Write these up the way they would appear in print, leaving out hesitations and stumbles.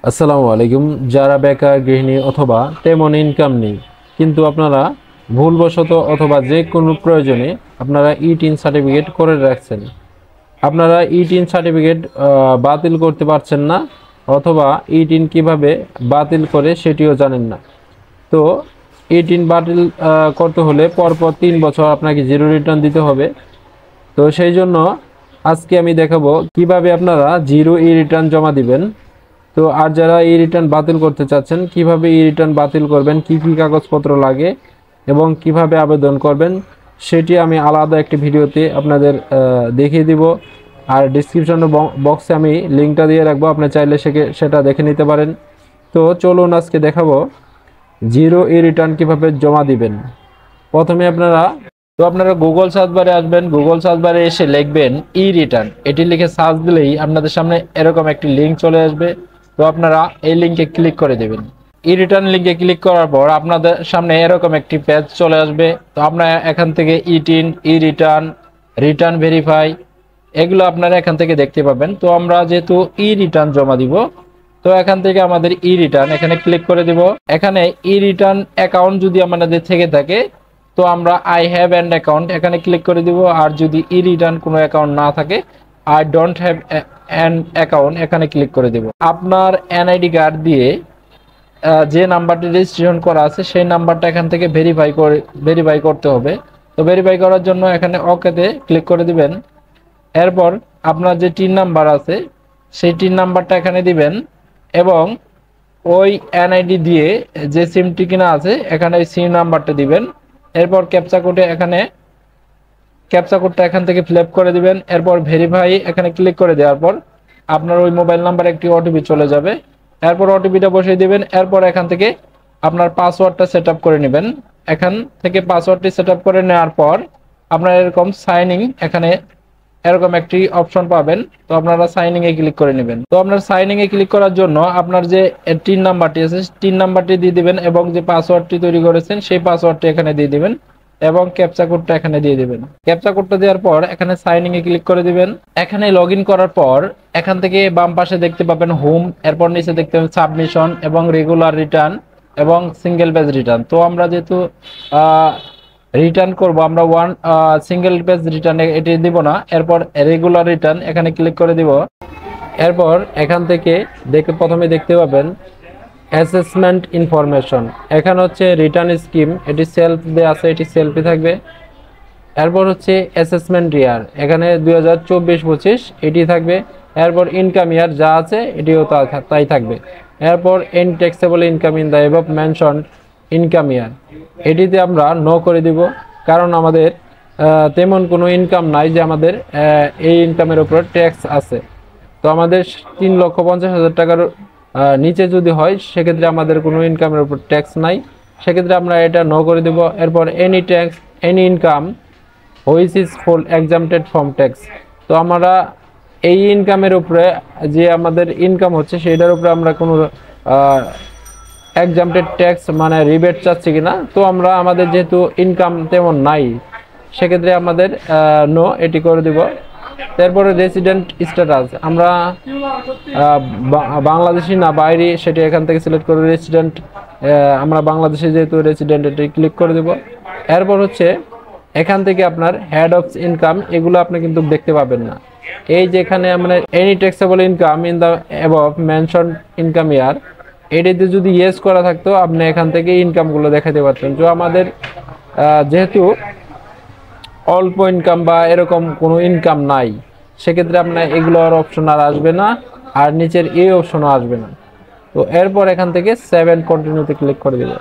আসসালামু আলাইকুম। যারা বেকার, গৃহিণী অথবা তেমন ইনকাম নেই কিন্তু আপনারা ভুলবশত অথবা যে কোনো প্রয়োজনে আপনারা ই-টিন সার্টিফিকেট করে রাখছেন, আপনারা ই-টিন সার্টিফিকেট বাতিল করতে পারছেন না অথবা ই-টিন কিভাবে বাতিল করে সেটিও জানেন না। তো ই-টিন বাতিল করতে হলে পরপর 3 বছর আপনাকে জিরো রিটার্ন দিতে হবে। তো সেই জন্য আজকে আমি দেখাবো কিভাবে আপনারা জিরো ই রিটার্ন জমা দিবেন। তো আর যারা ই রিটার্ন বাতিল করতে চাচ্ছেন, কিভাবে ই রিটার্ন বাতিল করবেন, কি কি কাগজপত্র লাগে এবং কিভাবে আবেদন করবেন, সেটি আমি আলাদা একটি ভিডিওতে আপনাদের দেখিয়ে দিব। আর ডিসক্রিপশন বক্সে আমি লিঙ্কটা দিয়ে রাখবো, আপনি চাইলে সেটা দেখে নিতে পারেন। তো চলুন আজকে দেখাবো জিরো ই রিটার্ন কিভাবে জমা দিবেন। প্রথমে আপনারা গুগল সার্চ বারে আসবেন। গুগল সার্চ বারে এসে লিখবেন ই রিটার্ন, এটি লিখে সার্চ দিলেই আপনাদের সামনে এরকম একটি লিঙ্ক চলে আসবে। তো আপনারা এই লিঙ্কে ক্লিক করে দেবেন। ই রিটার্ন লিঙ্কে ক্লিক করার পর আপনাদের সামনে এরকম একটি পেজ চলে আসবে। তো আপনারা এখান থেকে ই-টিন, ই রিটার্ন, রিটার্ন ভেরিফাই এগুলো আপনারা এখান থেকে দেখতে পাবেন। তো আমরা যেহেতু ই রিটার্ন জমা দিব, তো এখান থেকে আমাদের ই রিটার্ন এখানে ক্লিক করে দিব। এখানে ই রিটার্ন অ্যাকাউন্ট যদি আমাদের থেকে থাকে, তো আমরা আই হ্যাভ অ্যান অ্যাকাউন্ট এখানে ক্লিক করে দিব। আর যদি ই রিটার্ন কোনো অ্যাকাউন্ট না থাকে, I don't have an account এখানে ক্লিক করে দিব। আপনার এনআইডি কার্ড দিয়ে যে নাম্বারটি রেজিস্ট্রেশন করা আছে সেই নাম্বারটা এখান থেকে ভেরিফাই করতে হবে। তো ভেরিফাই করার জন্য এখানে ওকেতে ক্লিক করে দিবেন। এরপর আপনার যে টিন নাম্বার আছে সেই টিন নাম্বারটা এখানে দিবেন এবং ওই এনআইডি দিয়ে যে সিমটি কিনা আছে এখানে এই সিম নাম্বারটা দিবেন। এরপর ক্যাপচা কোডটা এখান থেকে ফিল করে দিবেন। এরপর ভেরিফাই এখানে ক্লিক করে দেওয়ার পর আপনার ওই মোবাইল নাম্বারে একটি ওটিপি চলে যাবে। এরপর ওটিপিটা বসিয়ে দিবেন। এরপর এখান থেকে আপনার পাসওয়ার্ডটা সেট আপ করে নেবেন। এখান থেকে পাসওয়ার্ডটি সেট আপ করে নেওয়ার পর আপনার এরকম সাইনিং এখানে এরকম একটি অপশন পাবেন। তো আপনারা সাইনিং এ ক্লিক করে নেবেন। তো আপনার সাইনিং এ ক্লিক করার জন্য আপনার যে টিন নাম্বারটি আছে টিন নাম্বারটি দিয়ে দিবেন এবং যে পাসওয়ার্ডটি তৈরি করেছেন সেই পাসওয়ার্ডটি এখানে দিয়ে দিবেন এবং ক্যাপচা কোডটা এখানে দিয়ে দিবেন। ক্যাপচা কোডটা দেওয়ার পর এখানে সাইনিং এ ক্লিক করে দিবেন। এখানে লগইন করার পর এখান থেকে বাম পাশে দেখতে পাবেন হোম, এরপর নিচে দেখতে পাবেন সাবমিশন এবং রেগুলার রিটার্ন এবং সিঙ্গেল পেজ রিটার্ন। তো আমরা যেহেতু রিটার্ন করব, আমরা সিঙ্গেল পেজ রিটার্ন এটি দিব না। এরপর রেগুলার রিটার্ন এখানে ক্লিক করে দিব। এরপর এখান থেকে প্রথমে দেখতে পাবেন অ্যাসেসমেন্ট ইনফরমেশন। এখানে হচ্ছে রিটার্ন স্কিম, এটি সেলফ দেওয়া আছে, এটি সেলফি থাকবে। এরপর হচ্ছে অ্যাসেসমেন্ট ইয়ার, এখানে 2024-25 এটি থাকবে। এরপর ইনকাম ইয়ার যা আছে এটিও তাই থাকবে। এরপর in taxable income in the above mentioned income ইয়ার, এটিতে আমরা নো করে দিব, কারণ আমাদের তেমন কোনো ইনকাম নাই যে আমাদের এই ইনকামের উপর ট্যাক্স আছে। তো আমাদের 3,50,000 টাকার নিচে যদি হয় সেক্ষেত্রে আমাদের কোনো ইনকামের উপর ট্যাক্স নাই, সেক্ষেত্রে আমরা এটা নো করে দেব। এরপর any tax any income which is full এক্সাম্পটেড from tax. তো আমরা এই ইনকামের উপরে যে আমাদের ইনকাম হচ্ছে সেটার উপরে আমরা কোনো এক্সাম্পটেড ট্যাক্স মানে রিবেট চাচ্ছি কিনা। তো আমরা আমাদের যেহেতু ইনকাম তেমন নাই সেক্ষেত্রে আমাদের নো এটি করে দিব। তারপরে রেসিডেন্ট স্ট্যাটাস, আমরা বাংলাদেশি না বাইরে সেটি এখান থেকে সিলেক্ট করে রেসিডেন্ট, আমরা বাংলাদেশে যেহেতু রেসিডেন্ট এটি ক্লিক করে দেব। এরপর হচ্ছে এখান থেকে আপনার হেড অফ ইনকাম এগুলো আপনি কিন্তু দেখতে পাবেন না। এই যেখানে আমরা any taxable income in the above mentioned income ইয়ার, এটিতে যদি ইয়েস করা থাকতো আপনি এখান থেকে ইনকামগুলো দেখাতে পারতেন। তো আমাদের যেহেতু অল্প ইনকাম বা এরকম কোনো ইনকাম নাই, সেক্ষেত্রে আপনার এগুলোর অপশন আর আসবে না, আর নিচের এই অপশনও আসবে না। তো এরপর এখান থেকে 7 কন্টিনিউতে ক্লিক করে দেব।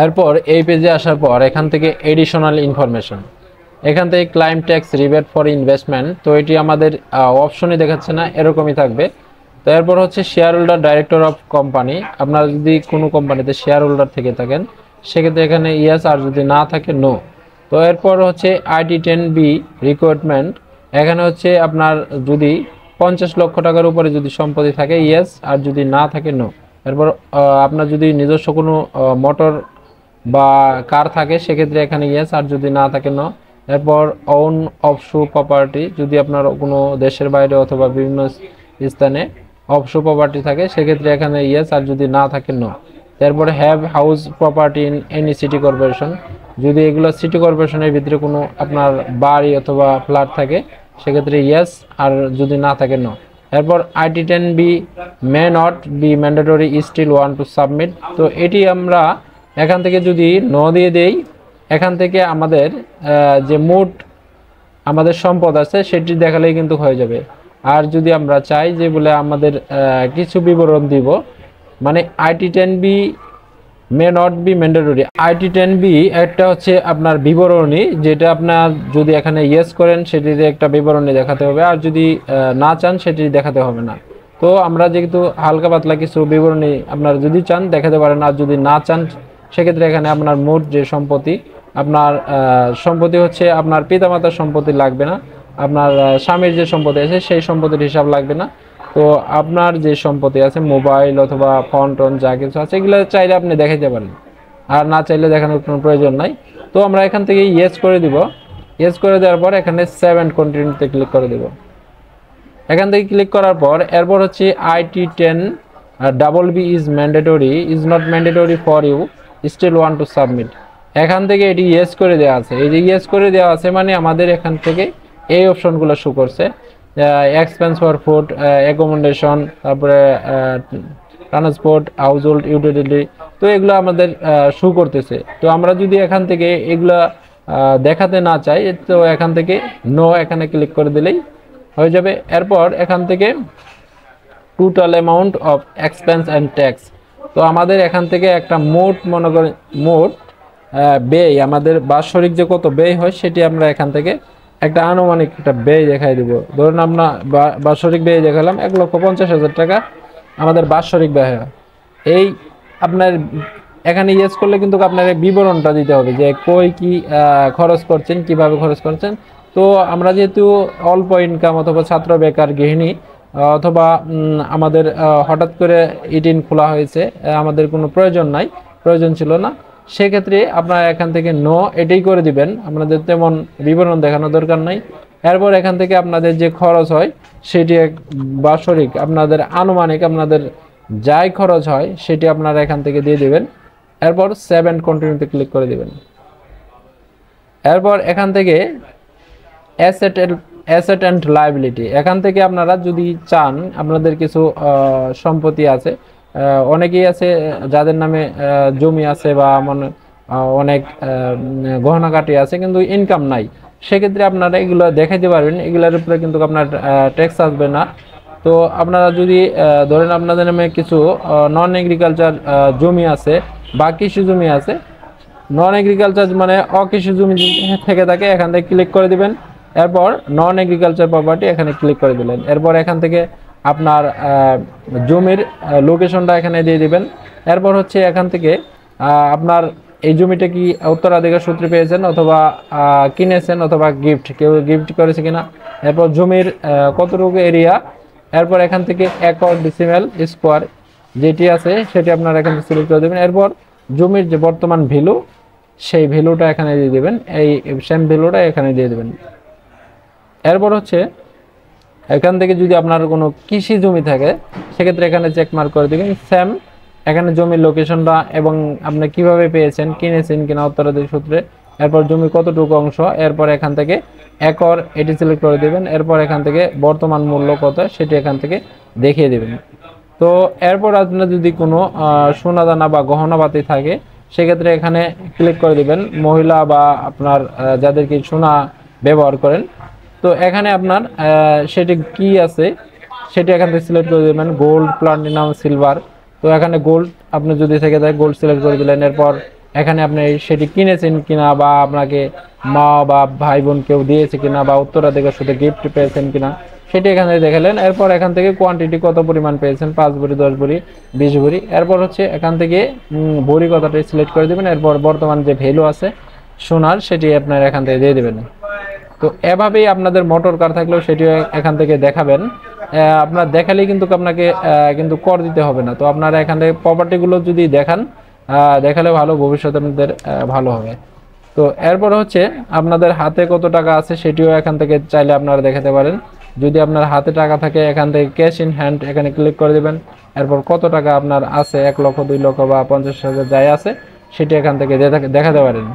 এরপর এই পেজে আসার পর এখান থেকে এডিশনাল ইনফরমেশন, এখান থেকে claim tax rebate for investment, তো এটি আমাদের অপশনই দেখাচ্ছে না, এরকমই থাকবে। তো এরপর হচ্ছে share holder director of company, আপনারা যদি কোনো কোম্পানিতে শেয়ার হোল্ডার থেকে থাকেন সেক্ষেত্রে এখানে ইয়েস, আর যদি না থাকে নো। তো এরপর হচ্ছে ID10B রিকোয়ারমেন্ট, এখানে হচ্ছে আপনার যদি 50 লক্ষ টাকার উপরে যদি সম্পত্তি থাকে ইয়েস, আর যদি না থাকে নো। এরপর আপনার যদি নিজস্ব কোনো মোটর বা কার থাকে সেক্ষেত্রে এখানে ইয়েস, আর যদি না থাকে নো। এরপর ওন অফশোর প্রপার্টি, যদি আপনার কোনো দেশের বাইরে অথবা বিভিন্ন স্থানে অফশো প্রপার্টি থাকে সেক্ষেত্রে এখানে ইয়েস, আর যদি না থাকে নো। তারপরে have house property in any city corporation, যদি এগুলো সিটি কর্পোরেশনের ভিতরে কোনো আপনার বাড়ি অথবা ফ্ল্যাট থাকে সেক্ষেত্রে ইয়েস, আর যদি না থাকে নো। এরপর IT10B may not be mandatory still want to submit, তো এটি আমরা এখান থেকে যদি নো দিয়ে দেই, এখান থেকে আমাদের যে মোট আমাদের সম্পদ আছে সেটি দেখালেই কিন্তু হয়ে যাবে। আর যদি আমরা চাই যে বলে আমাদের কিছু বিবরণ দিব, মানে IT10B may not be mandatory, IT10B একটা হচ্ছে আপনার বিবরণী, যেটা আপনার যদি এখানে ইয়েস করেন সেটিতে একটা বিবরণী দেখাতে হবে, আর যদি না চান সেটি দেখাতে হবে না। তো আমরা যেহেতু হালকা পাতলা কিছু বিবরণী আপনারা যদি চান দেখাতে পারেন, আর যদি না চান সেক্ষেত্রে এখানে আপনার মোট যে সম্পত্তি, আপনার সম্পত্তি হচ্ছে আপনার পিতামাতার সম্পত্তি লাগবে না, আপনার স্বামীর যে সম্পত্তি আছে সেই সম্পত্তির হিসাব লাগবে না। তো আপনার যে সম্পত্তি আছে মোবাইল অথবা ফোন টোন যা কিছু আছে এগুলো চাইলে আপনি দেখাইতে পারেন, আর না চাইলে দেখানোর কোনো প্রয়োজন নাই। তো আমরা এখান থেকে ইয়েস করে দিব। ইয়েস করে দেওয়ার পর এখানে সেভ এন্ড কন্টিনিউতে ক্লিক করে দেব। এখান থেকে ক্লিক করার পর এরপর হচ্ছে IT10BB is mandatory, is not mandatory for you, still want to submit. এখান থেকে এটি ইয়েস করে দেওয়া আছে, এই যে ইয়েস করে দেওয়া আছে মানে আমাদের এখান থেকে এই অপশনগুলো শো করছে, এক্সপেন্স ফর ফুড, অ্যাকোমোডেশন, তারপরে ট্রান্সপোর্ট, হাউস হোল্ড ইউটিলিটি, তো এগুলো আমাদের শো করতেছে। তো আমরা যদি এখান থেকে এগুলা দেখাতে না চাই তো এখান থেকে নো এখানে ক্লিক করে দিলেই হয়ে যাবে। এরপর এখান থেকে total amount of expense and tax, তো আমাদের এখান থেকে একটা মোট মনে করেন মোট ব্যয়, আমাদের বাৎসরিক যে কত ব্যয় হয় সেটি আমরা এখান থেকে একটা আনুমানিক একটা ব্যয় দেখাই দিব। ধরুন আমরা বাৎসরিক ব্যয় দেখালাম 1,50,000 টাকা আমাদের বাৎসরিক ব্যয় হয়। এই আপনার এখানে ইয়েস করলে কিন্তু আপনার বিবরণটা দিতে হবে যে কই কি খরচ করছেন, কিভাবে খরচ করছেন। তো আমরা যেহেতু অল্প ইনকাম অথবা ছাত্র বেকার গৃহিণী অথবা আমাদের হঠাৎ করে ইটিন খোলা হয়েছে, আমাদের কোনো প্রয়োজন ছিল না, সেক্ষেত্রে আপনারা এখান থেকে নো এটাই করে দিবেন, আপনাদের তেমন বিবরণ দেখানোর দরকার নাই। এরপর এখান থেকে আপনাদের যে খরচ হয় সেটি বাৎসরিক আপনাদের আনুমানিক আপনাদের যাই খরচ হয় সেটি আপনারা এখান থেকে দিয়ে দিবেন। এরপর সেভ এন্ড কন্টিনিউতে ক্লিক করে দিবেন। এরপর এখান থেকে অ্যাসেট অ্যান্ড লায়াবিলিটি, এখান থেকে আপনারা যদি চান আপনাদের কিছু সম্পত্তি আছে, অনেকেই আছে যাদের নামে জমি আছে বা অনেক গহনাগাটি আছে কিন্তু ইনকাম নাই, সেক্ষেত্রে আপনারা এগুলো দেখাইতে পারবেন, এগুলোর উপরে কিন্তু আপনার ট্যাক্স আসবে না। তো আপনারা যদি ধরেন আপনাদের নামে কিছু নন এগ্রিকালচার জমি আছে বা কৃষি জমি আছে, নন এগ্রিকালচার মানে অকৃষি জমি থেকে থাকে, এখান থেকে ক্লিক করে দিবেন। এরপর নন এগ্রিকালচার প্রপার্টি এখানে ক্লিক করে দিলেন। এরপর এখান থেকে আপনার জমির লোকেশনটা এখানে দিয়ে দিবেন। এরপর হচ্ছে এখান থেকে আপনার এই জমিটা কি উত্তরাধিকার সূত্রে পেয়েছেন অথবা কিনেছেন অথবা কেউ গিফট করেছে কিনা, এরপর জমির কতটুকু এরিয়া, এরপর এখান থেকে একর, ডেসিমেল, স্কোয়ার যেটি আছে সেটি আপনারা এখানে সিলেক্ট করে দেবেন। এরপর জমির যে বর্তমান ভ্যালু সেই ভ্যালুটা এখানে দিয়ে দেবেন, এই সেম ভ্যালুটা এখানে দিয়ে দেবেন। এরপর হচ্ছে এখান থেকে যদি আপনার কোনো কৃষি জমি থাকে সেক্ষেত্রে এখানে চেক মার্ক করে দেবেন সেম, এখানে জমির লোকেশনটা এবং আপনি কিভাবে পেয়েছেন, কিনেছেন কিনা উত্তরাধিকার সূত্রে, এরপর জমি কতটুকু অংশ, এরপর এখান থেকে একর এটি সিলেক্ট করে দেবেন। এরপর এখান থেকে বর্তমান মূল্য কত সেটি এখান থেকে দেখিয়ে দেবেন। তো এরপর আপনার যদি কোনো সোনাদানা বা গহনাপাতি থাকে সেক্ষেত্রে এখানে ক্লিক করে দিবেন, মহিলা বা আপনার যাদেরকে সোনা ব্যবহার করেন, তো এখানে আপনার সেটি কি আছে সেটি এখান থেকে সিলেক্ট করে দেবেন, গোল্ড, প্লাটিনাম, সিলভার। তো এখানে গোল্ড আপনি যদি থেকে থাকে গোল্ড সিলেক্ট করে দিলেন। এরপর এখানে আপনি সেটি কিনেছেন কিনা বা আপনাকে মা বা ভাই বোন কেউ দিয়েছে কিনা বা উত্তরাধিকার সূত্রে গিফট পেয়েছেন কিনা সেটি এখানে দেখালেন। এরপর এখান থেকে কোয়ান্টিটি কত পরিমাণ পেয়েছেন, 5 ভরি, 10 ভরি, 20 ভরি। এরপর হচ্ছে এখান থেকে ভরি কথাটি সিলেক্ট করে দেবেন। এরপর বর্তমান যে ভ্যালু আছে সোনার সেটি আপনার এখান থেকে দিয়ে দেবেন। তো এভাবেই আপনাদের মোটর কার থাকলেও সেটি এখান থেকে দেখাবেন। আপনার দেখালেই কিন্তু আপনাকে কিন্তু কর দিতে হবে না। তো আপনারা এখান থেকে প্রপার্টিগুলো যদি দেখালে ভালো, ভবিষ্যতে আপনাদের ভালো হবে। তো এরপর হচ্ছে আপনাদের হাতে কত টাকা আছে সেটিও এখান থেকে চাইলে আপনারা দেখাতে পারেন। যদি আপনার হাতে টাকা থাকে এখান থেকে ক্যাশ ইন হ্যান্ড এখানে ক্লিক করে দেবেন। এরপর কত টাকা আপনার আছে, 1 লক্ষ, 2 লক্ষ বা 50,000 যাই আছে সেটা এখান থেকে দেখাতে পারেন।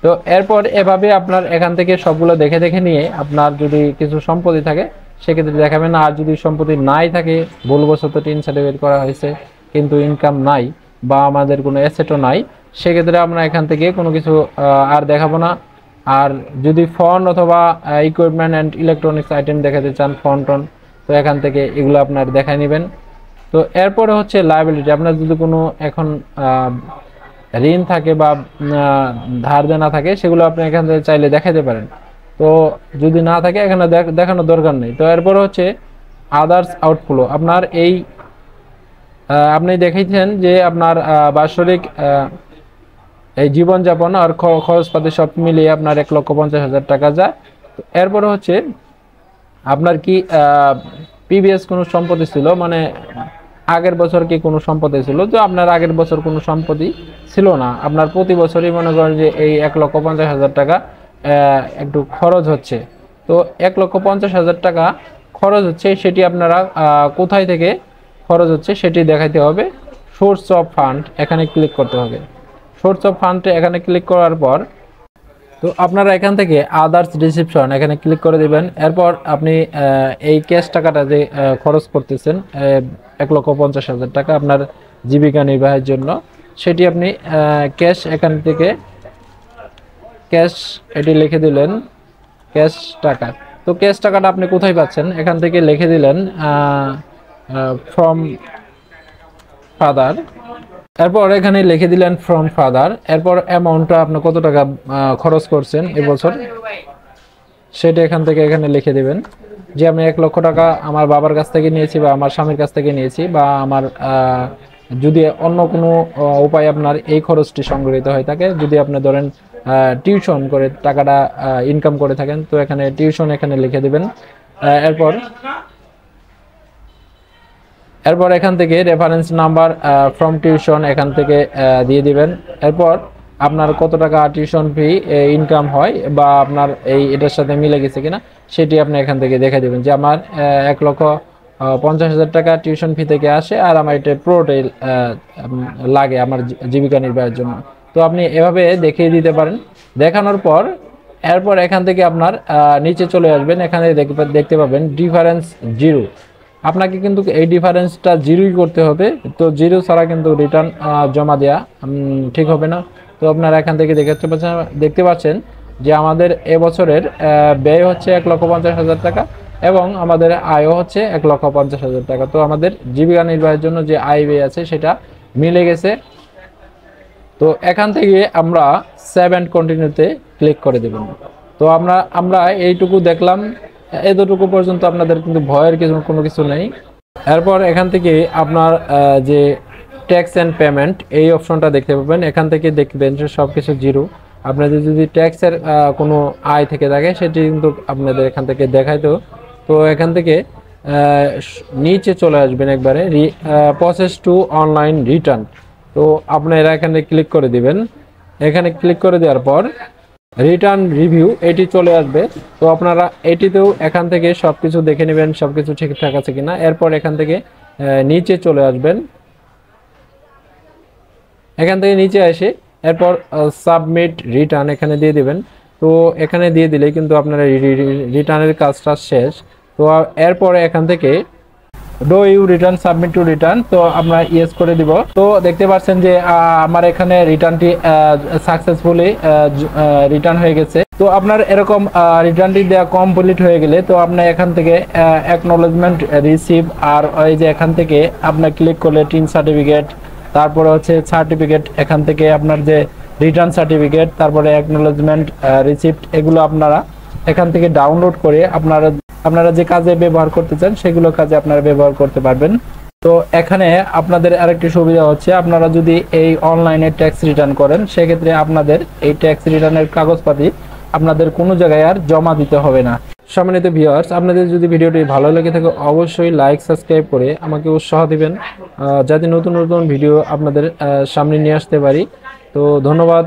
তো এরপর এভাবে আপনার এখান থেকে সবগুলো দেখে দেখে নিয়ে আপনার যদি কিছু সম্পত্তি থাকে সেক্ষেত্রে দেখাবেন। আর যদি সম্পত্তি নাই থাকে, ভুলবশত টিন সার্টিফিকেট করা হয়েছে কিন্তু ইনকাম নাই বা আমাদের কোনো অ্যাসেটও নাই, সেক্ষেত্রে আমরা এখান থেকে কোনো কিছু আর দেখাবো না। আর যদি ফোন অথবা ইকুইপমেন্ট অ্যান্ড ইলেকট্রনিক্স আইটেম দেখাতে চান, ফোন টোন, তো এখান থেকে এগুলো আপনার দেখায় নেবেন। তো এরপরে হচ্ছে লায়াবিলিটি। আপনার যদি কোনো এখন ঋণ থাকে বা ধার দেনা থাকে সেগুলো আপনি এখান থেকে চাইলে দেখাতে পারেন। তো যদি না থাকে এখানে দেখানোর দরকার নেই। তো এরপর হচ্ছে আদার্স আউটফ্লো। আপনার এই আপনি দেখেছেন যে আপনার বাৎসরিক এই জীবনযাপন আর খরচপাতি সব মিলিয়ে আপনার 1,50,000 টাকা যায়। তো এরপরে হচ্ছে আপনার কি প্রিভিয়াস কোনো সম্পত্তি ছিল, মানে আগের বছর কি কোনো সম্পত্তি ছিল? তো আপনার আগের বছর কোনো সম্পত্তি ছিল না, আপনার প্রতি বছরই মনে করেন যে এই 1,50,000 টাকা একটু খরচ হচ্ছে। তো 1,50,000 টাকা খরচ হচ্ছে, সেটি আপনারা কোথায় থেকে খরচ হচ্ছে সেটি দেখাইতে হবে। সোর্স অফ ফান্ড এখানে ক্লিক করতে হবে। সোর্স অফ ফান্ড এখানে ক্লিক করার পর তো আপনারা এখান থেকে আদার্স রিসিপশন এখানে ক্লিক করে দিবেন। এরপর আপনি এই ক্যাশ টাকাটা যে খরচ করতেছেন 1,50,000 টাকা আপনার জীবিকা নির্বাহের জন্য, সেটি আপনি ক্যাশ এখান থেকে ক্যাশ এটি লিখে দিলেন, ক্যাশ টাকা। তো ক্যাশ টাকাটা আপনি কোথায় পাচ্ছেন এখান থেকে লিখে দিলেন ফ্রম ফাদার। এরপর এখানে লিখে দিলেন ফ্রম ফাদার। এরপর অ্যামাউন্টটা আপনি কত টাকা খরচ করছেন এবছর সেটা এখান থেকে এখানে লিখে দিবেন যে আমি 1 লক্ষ টাকা আমার বাবার কাছ থেকে নিয়েছি বা আমার স্বামীর কাছ থেকে নিয়েছি, বা আমার যদি অন্য কোনো উপায় আপনার এই খরচটি সংগৃহীত হয়ে থাকে, যদি আপনি ধরেন টিউশন করে টাকাটা ইনকাম করে থাকেন, তো এখানে টিউশন এখানে লিখে দিবেন। এরপর এখান থেকে রেফারেন্স নাম্বার ফ্রম টিউশন এখান থেকে দিয়ে দিবেন। এরপর আপনার কত টাকা টিউশন ফি ইনকাম হয় বা আপনার এটার সাথে মিলে গেছে কিনা সেটি আপনি এখান থেকে দেখে দেবেন যে আমার 1,50,000 টাকা টিউশন ফি থেকে আসে আর আমার এটা পুরোটাই লাগে আমার জীবিকা নির্বাহের জন্য। তো আপনি এভাবে দেখিয়ে দিতে পারেন। দেখানোর পর এরপর এখান থেকে আপনার নিচে চলে আসবেন, এখানে দেখতে পাবেন ডিফারেন্স 0। আপনাকে কিন্তু এই ডিফারেন্সটা 0ই করতে হবে। তো 0 ছাড়া কিন্তু রিটার্ন জমা দেওয়া ঠিক হবে না। তো আপনারা এখান থেকে দেখতে পাচ্ছেন যে আমাদের এবছরের ব্যয় হচ্ছে 1,50,000 টাকা এবং আমাদের আয়ও হচ্ছে 1,50,000 টাকা। তো আমাদের জীবিকা নির্বাহের জন্য যে আয় ব্যয় আছে সেটা মিলে গেছে। তো এখান থেকে আমরা সেভ অ্যান্ড কন্টিনিউতে ক্লিক করে দেবেন। তো আমরা এইটুকু দেখলাম, এতটুকু পর্যন্ত আপনাদের কিন্তু ভয়ের কোনো কিছু নেই। এরপর এখান থেকে আপনার যে ট্যাক্স অ্যান্ড পেমেন্ট এই অপশনটা দেখতে পাবেন। এখান থেকে দেখবেন যে সব কিছু 0। আপনাদের যদি ট্যাক্সের কোনো আয় থেকে থাকে সেটি কিন্তু আপনাদের এখান থেকে দেখাইতো। তো এখান থেকে নিচে চলে আসবেন একবারে প্রসেস টু অনলাইন রিটার্ন। তো আপনারা এখানে ক্লিক করে দিবেন। এখানে ক্লিক করে দেওয়ার পর রিটার্ন রিভিউ এটি চলে আসবে। তো আপনারা এটিতেও এখান থেকে সবকিছু দেখে নেবেন সবকিছু ঠিকঠাক আছে কিনা। এরপর এখান থেকে নিচে চলে আসবেন, এখান থেকে নিচে এসে এরপর সাবমিট রিটার্ন এখানে দিয়ে দিবেন। তো এখানে দিয়ে দিলে কিন্তু আপনার রিটার্নের কাজটা শেষ। তো এরপরে এখান থেকে do you return submit to return, তো আমরা ইয়েস করে দিব। তো দেখতে পাচ্ছেন যে আমার এখানে রিটার্নটি সাকসেসফুলি রিটার্ন হয়ে গেছে। তো আপনার এরকম রিটার্নটি দেওয়া কমপ্লিট হয়ে গেলে তো আপনি এখান থেকে অ্যাকনোলেজমেন্ট রিসিভ, আর ওই যে এখান থেকে আপনার ক্লিক করলে টিন সার্টিফিকেট, তারপরে হচ্ছে সার্টিফিকেট, এখান থেকে আপনার যে রিটার্ন সার্টিফিকেট, তারপরে অ্যাকনোলেজমেন্ট রিসিপ্ট, এগুলো আপনারা এখান থেকে ডাউনলোড করে আপনারা যে কাজে ব্যবহার করতে চান সেগুলো কাজে আপনারা ব্যবহার করতে পারবেন। তো এখানে আপনাদের আরেকটি সুবিধা হচ্ছে, আপনারা যদি এই অনলাইনে ট্যাক্স রিটার্ন করেন সেক্ষেত্রে আপনাদের এই ট্যাক্স রিটার্নের কাগজপাতি আপনাদের কোনো জায়গায় আর জমা দিতে হবে না। সম্মানিত ভিউয়ার্স, আপনাদের যদি ভিডিওটি ভালো লেগে থাকে অবশ্যই লাইক সাবস্ক্রাইব করে আমাকে উৎসাহ দিবেন যাতে নতুন নতুন ভিডিও আপনাদের সামনে নিয়ে আসতে পারি। তো ধন্যবাদ।